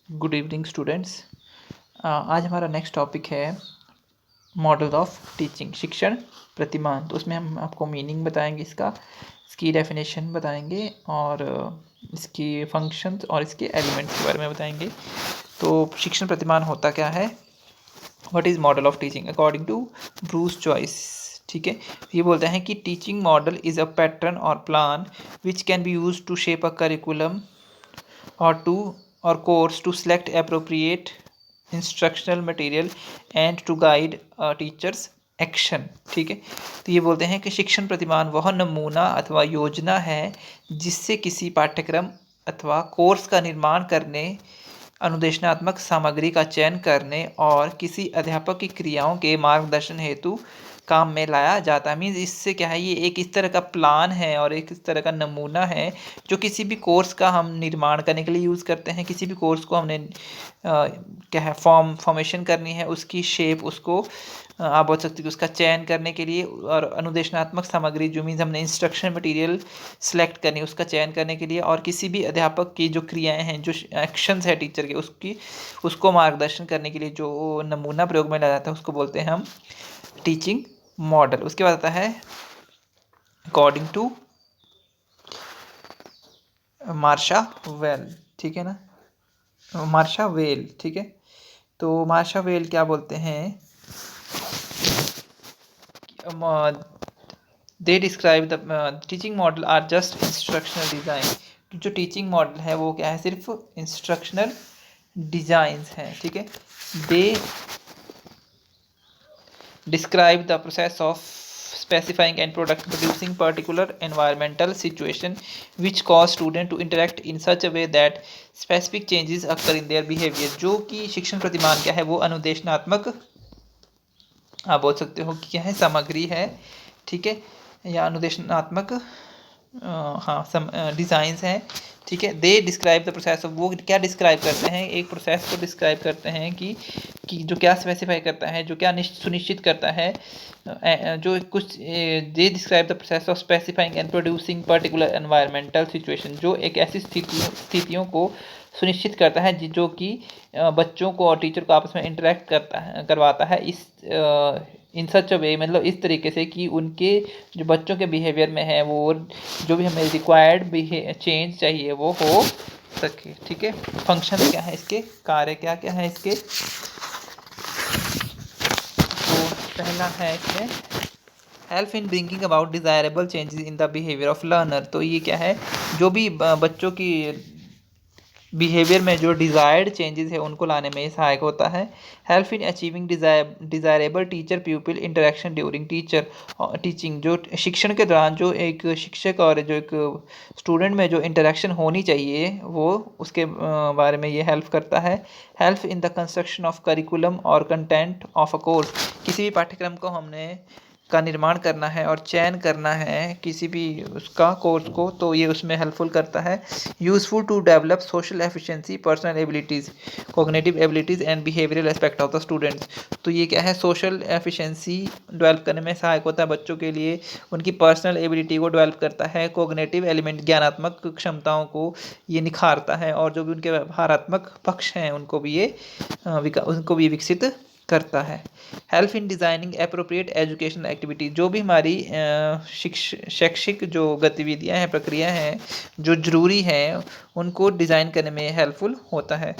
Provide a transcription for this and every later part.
Good evening students. आज हमारा next topic है मॉडल ऑफ टीचिंग, शिक्षण प्रतिमान। तो उसमें हम आपको मीनिंग बताएंगे, इसकी डेफिनेशन बताएंगे और इसकी फंक्शंस और इसके एलिमेंट्स के बारे में बताएंगे। तो शिक्षण प्रतिमान होता क्या है? What is model of teaching according to Bruce Joyce. ठीक है, ये बोलते हैं कि teaching model is a pattern और plan which can be use to shape a curriculum or course to select appropriate instructional material and to guide a teacher's action. ठीक है, तो ये बोलते हैं कि शिक्षण प्रतिमान वह नमूना अथवा योजना है जिससे किसी पाठ्यक्रम अथवा कोर्स का निर्माण करने, अनुदेशनात्मक सामग्री का चयन करने और किसी अध्यापक की क्रियाओं के मार्गदर्शन हेतु काम में लाया जाता है। मीन्स इससे क्या है, ये एक इस तरह का प्लान है और एक इस तरह का नमूना है जो किसी भी कोर्स का हम निर्माण करने के लिए यूज़ करते हैं। किसी भी कोर्स को हमने क्या है फॉर्मेशन करनी है, उसकी शेप, उसको आप बोल सकते हो कि उसका चयन करने के लिए, और अनुदेशनात्मक सामग्री जो मीन्स हमने इंस्ट्रक्शन मटेरियल सेलेक्ट करनी है उसका चयन करने के लिए, और किसी भी अध्यापक की जो क्रियाएं हैं, जो एक्शंस है टीचर के, उसको मार्गदर्शन करने के लिए जो नमूना प्रयोग में लाया जाता है उसको बोलते हैं हम टीचिंग मॉडल। उसके बाद आता है अकॉर्डिंग टू मार्शा वेल। ठीक है ना, मार्शा वेल। ठीक है, तो मार्शा वेल क्या बोलते हैं, they describe the teaching model are just instructional design. जो टीचिंग मॉडल है वो क्या है, सिर्फ इंस्ट्रक्शनल डिज़ाइंस हैं। ठीक है, दे describe the process of specifying and producing particular environmental situation which cause student to interact in such a way that specific changes occur in their behavior। जो कि शिक्षण प्रतिमान क्या है, वो अनुदेशनात्मक, आप बोल सकते हो कि क्या है, सामग्री है। ठीक है, या अनुदेशनात्मक हाँ डिज़ाइंस हैं। ठीक है, दे डिस्क्राइब द प्रोसेस ऑफ, वो क्या डिस्क्राइब करते हैं, एक प्रोसेस को डिस्क्राइब करते हैं कि जो क्या स्पेसिफाई करता है, जो क्या सुनिश्चित करता है, जो कुछ दे describe the process of specifying and producing particular environmental situation, जो एक ऐसी स्थितियों को सुनिश्चित करता है जो कि बच्चों को और टीचर को आपस में इंटरेक्ट करवाता है इस इन सच अ वे, मतलब इस तरीके से कि उनके जो बच्चों के बिहेवियर में है, वो जो भी हमें रिक्वायर्ड चेंज चाहिए वो हो सके। ठीक है, फंक्शन क्या है इसके, कार्य क्या क्या है इसके, तो पहला है इसमें help in bringing about desirable changes in the behaviour of learner. तो ये क्या है, जो भी बच्चों की बिहेवियर में जो डिज़ायर्ड चेंजेस है उनको लाने में सहायक होता है। Help in achieving desirable teacher प्यूपिल interaction during teaching, जो शिक्षण के दौरान जो एक शिक्षक और जो एक स्टूडेंट में जो इंटरेक्शन होनी चाहिए वो उसके बारे में ये हेल्प करता है। Help in the construction of curriculum और कंटेंट ऑफ अ कोर्स, किसी भी पाठ्यक्रम को हमने का निर्माण करना है और चयन करना है किसी भी उसका कोर्स को, तो ये उसमें हेल्पफुल करता है। Useful to develop social efficiency, personal abilities, cognitive abilities and behavioural aspect of the students. तो ये क्या है, सोशल एफिशिएंसी डेवलप करने में सहायक होता है बच्चों के लिए, उनकी पर्सनल एबिलिटी को डेवलप करता है, कॉग्निटिव एलिमेंट ज्ञानात्मक क्षमताओं को ये निखारता है, और जो भी उनके व्यवहारात्मक पक्ष हैं उनको भी ये विकसित करता है। हेल्प इन डिज़ाइनिंग एप्रोप्रिएट एजुकेशनल एक्टिविटी, जो भी हमारी शैक्षिक जो गतिविधियां हैं, प्रक्रिया हैं जो ज़रूरी हैं, उनको डिज़ाइन करने में हेल्पफुल होता है।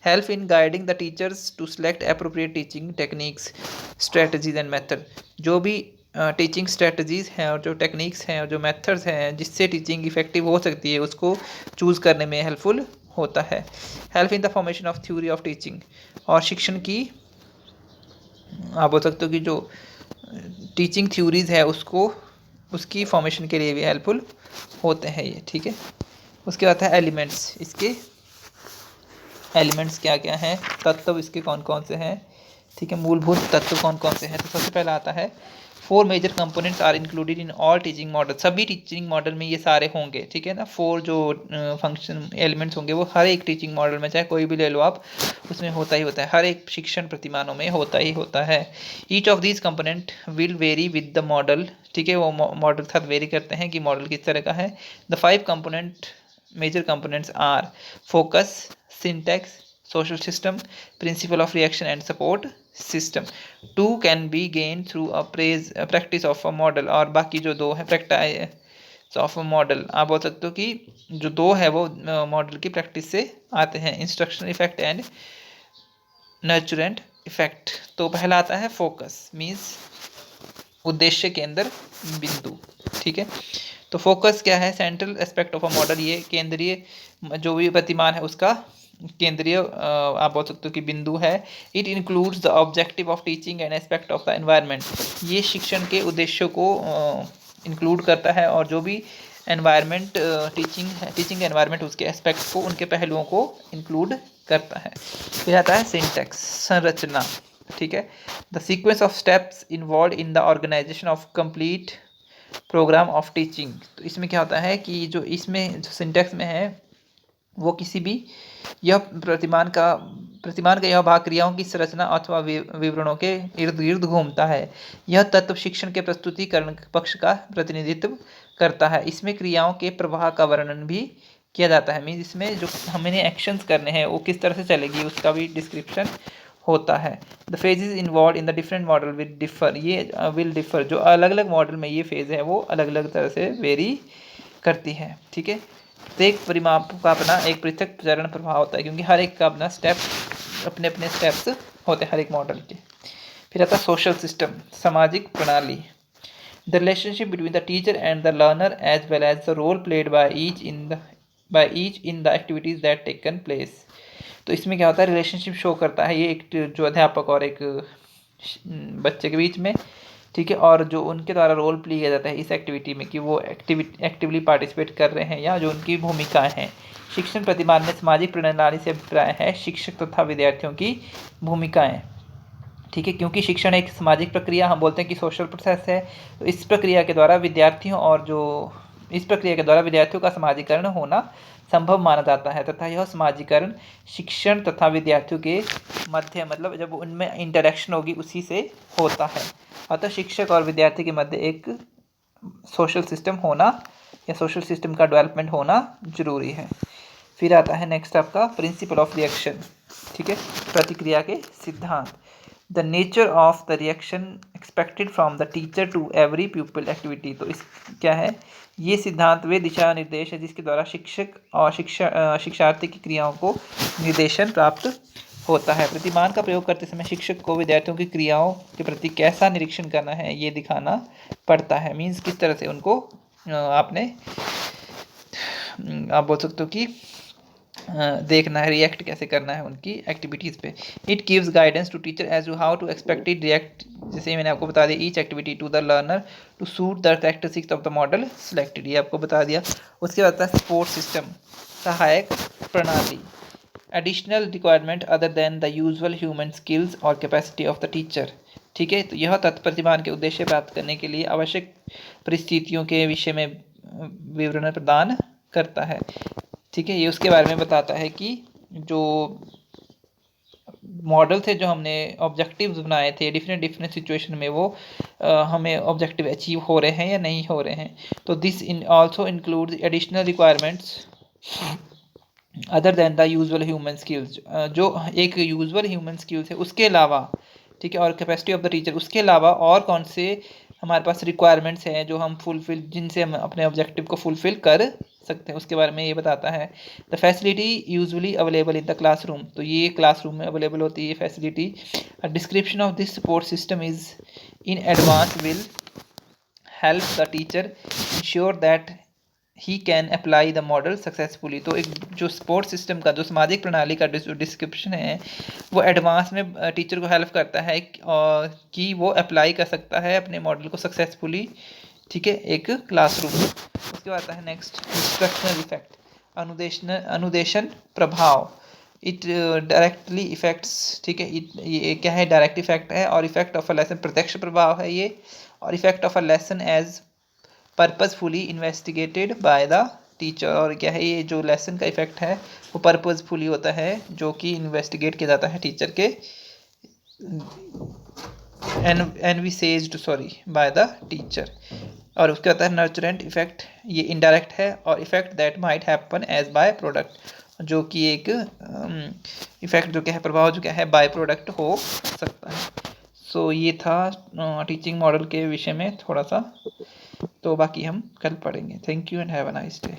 Help in guiding the teachers to select appropriate teaching techniques, strategies and method, जो भी टीचिंग स्ट्रेटजीज़ हैं और जो टेक्निक्स हैं और जो मेथड्स हैं जिससे टीचिंग इफ़ेक्टिव हो सकती है उसको चूज़ करने में हेल्पफुल होता है। Help in the formation of theory of teaching, और शिक्षण की आप बोल सकते हो कि जो टीचिंग थ्योरीज़ है उसको उसकी फॉर्मेशन के लिए भी हेल्पफुल होते हैं ये। ठीक है, उसके बाद है एलिमेंट्स। इसके एलिमेंट्स क्या क्या हैं, तत्व इसके कौन कौन से हैं। ठीक है, मूलभूत तत्व कौन कौन से हैं, तो सबसे पहला आता है 4 major components are included in all teaching model. सभी टीचिंग मॉडल में ये सारे होंगे। ठीक है ना, 4 जो फंक्शन एलिमेंट्स होंगे वो हर एक टीचिंग मॉडल में, चाहे कोई भी ले लो आप, उसमें होता ही होता है, हर एक शिक्षण प्रतिमानों में होता ही होता है। Each of these component will very with the model. ठीक है, वो मॉडल के साथ वेरी करते हैं कि मॉडल किस तरह का है। The 5 component major components are focus, syntax, social system, principle of reaction and support system. Two can be gained through a practice of a model. और बाकी जो दो है प्रैक्टिस ऑफ अ मॉडल, आप बोल सकते हो कि जो दो है वो मॉडल की प्रैक्टिस से आते हैं, इंस्ट्रक्शन इफेक्ट एंड नर्चरेंट इफेक्ट। तो पहला आता है फोकस, मीन्स उद्देश्य के अंदर बिंदु, ठीक है। तो फोकस क्या है? Central aspect of a model, ये केंद्रीय जो भी प्रतिमान है उसका केंद्रीय आप बोल सकते हो कि बिंदु है। It includes the objective of teaching and aspect of the environment, ये शिक्षण के उद्देश्यों को इंक्लूड करता है और जो भी एनवायरनमेंट टीचिंग एनवायरनमेंट उसके एस्पेक्ट को, उनके पहलुओं को इंक्लूड करता है। फिर आता है सिंटैक्स, संरचना, ठीक है। The sequence of steps involve in the organisation of complete programme of teaching. तो इसमें क्या होता है कि जो इसमें जो सिंटैक्स में है वो किसी भी यह प्रतिमान का यह भाग क्रियाओं की संरचना अथवा विवरणों के इर्द गिर्द घूमता है। यह तत्व शिक्षण के प्रस्तुतिकरण पक्ष का प्रतिनिधित्व करता है। इसमें क्रियाओं के प्रवाह का वर्णन भी किया जाता है, मीन्स इसमें जो हमें एक्शंस करने हैं वो किस तरह से चलेगी उसका भी डिस्क्रिप्शन होता है। The phases involve in the different model will differ, ये विल डिफर, जो अलग अलग मॉडल में ये फेज है वो अलग अलग तरह से वेरी करती है, ठीक है। प्रत्येक परिमाप का अपना एक पृथक चरण प्रभाव होता है, क्योंकि हर एक का अपना स्टेप, अपने अपने स्टेप्स होते हैं हर एक मॉडल के। फिर आता है सोशल सिस्टम, सामाजिक प्रणाली। The relationship between the teacher and the learner as well as the role played by each in the activities that taken place. तो इसमें क्या होता है? रिलेशनशिप शो करता है ये एक जो अध्यापक और एक बच्चे के बीच में, ठीक है, और जो उनके द्वारा रोल प्ले किया जाता है इस एक्टिविटी में कि वो एक्टिवली पार्टिसिपेट कर रहे हैं या जो उनकी भूमिकाएं हैं। शिक्षण प्रतिमान में सामाजिक प्रणाली से अभिप्राय है शिक्षक तथा विद्यार्थियों की भूमिकाएं, ठीक है, क्योंकि शिक्षण एक सामाजिक प्रक्रिया, हम बोलते हैं कि सोशल प्रोसेस है। तो इस प्रक्रिया के द्वारा विद्यार्थियों का समाजीकरण होना संभव माना जाता है तथा यह समाजीकरण शिक्षण तथा विद्यार्थियों के मध्य, मतलब जब उनमें इंटरेक्शन होगी उसी से होता है। अतः शिक्षक और विद्यार्थी के मध्य एक सोशल सिस्टम होना या सोशल सिस्टम का डेवलपमेंट होना जरूरी है। फिर आता है नेक्स्ट आपका प्रिंसिपल ऑफ रिएक्शन, ठीक है, प्रतिक्रिया के सिद्धांत। The nature of the reaction expected from the teacher to every pupil activity. तो इस क्या है? ये सिद्धांत वे दिशा निर्देश है जिसके द्वारा शिक्षक और शिक्षार्थी की क्रियाओं को निर्देशन प्राप्त होता है। प्रतिमान का प्रयोग करते समय शिक्षक को विद्यार्थियों की क्रियाओं के प्रति कैसा निरीक्षण करना है ये दिखाना पड़ता है, मीन्स किस तरह से उनको आप बोल सकते हो कि देखना है, रिएक्ट कैसे करना है उनकी एक्टिविटीज़ पे। It gives guidance to teacher as to how to expected react, जैसे मैंने आपको बता दिया, each activity to the learner to suit the characteristics of the model selected, ये आपको बता दिया। उसके बाद है सपोर्ट सिस्टम, सहायक प्रणाली। Additional requirement other than the usual human skills और कैपेसिटी ऑफ द टीचर, ठीक है। तो यह तत्व प्रतिमान के उद्देश्य प्राप्त करने के लिए आवश्यक परिस्थितियों के विषय में विवरण प्रदान करता है, ठीक है। ये उसके बारे में बताता है कि जो मॉडल थे, जो हमने ऑब्जेक्टिव्स बनाए थे डिफरेंट सिचुएशन में, वो हमें ऑब्जेक्टिव अचीव हो रहे हैं या नहीं हो रहे हैं। तो this also include additional requirements other than the usual human skills, जो एक यूजुअल ह्यूमन स्किल्स है उसके अलावा, ठीक है, और कैपेसिटी ऑफ द टीचर, उसके अलावा और कौन से हमारे पास रिक्वायरमेंट्स हैं जो हम जिनसे हम अपने ऑब्जेक्टिव को फुलफिल कर सकते हैं, उसके बारे में ये बताता है। The facility usually available in the classroom, तो ये क्लासरूम में अवेलेबल होती है ये facility. A description of this support system is in advance will help the teacher ensure that he can apply the model successfully. तो एक जो support system का, जो सामाजिक प्रणाली का डिस्क्रिप्शन है, वो एडवांस में टीचर को हेल्प करता है कि वो अप्लाई कर सकता है अपने मॉडल को सक्सेसफुली, ठीक है, एक क्लासरूम में। उसके बाद आता है नेक्स्ट इंस्ट्रक्शनल इफेक्ट, अनुदेशन प्रभाव। इट डायरेक्टली इफेक्ट्स, ठीक है, ये क्या है? डायरेक्ट इफेक्ट है। और इफेक्ट ऑफ अ लेसन, प्रत्यक्ष प्रभाव है ये। और effect of a lesson as purposefully investigated by the teacher, और क्या है? ये जो लेसन का इफेक्ट है वो पर्पसफुली होता है, जो कि इन्वेस्टिगेट किया जाता है टीचर के बाय द टीचर। और उसके होता है नर्चरेंट इफेक्ट, ये इनडायरेक्ट है। और effect that might happen as by product, जो कि एक इफ़ेक्ट जो क्या है, प्रभाव जो क्या है, बाय प्रोडक्ट हो सकता है। सो ये था टीचिंग मॉडल के विषय में थोड़ा सा, तो बाकी हम कल पढ़ेंगे। Thank you and have a nice day.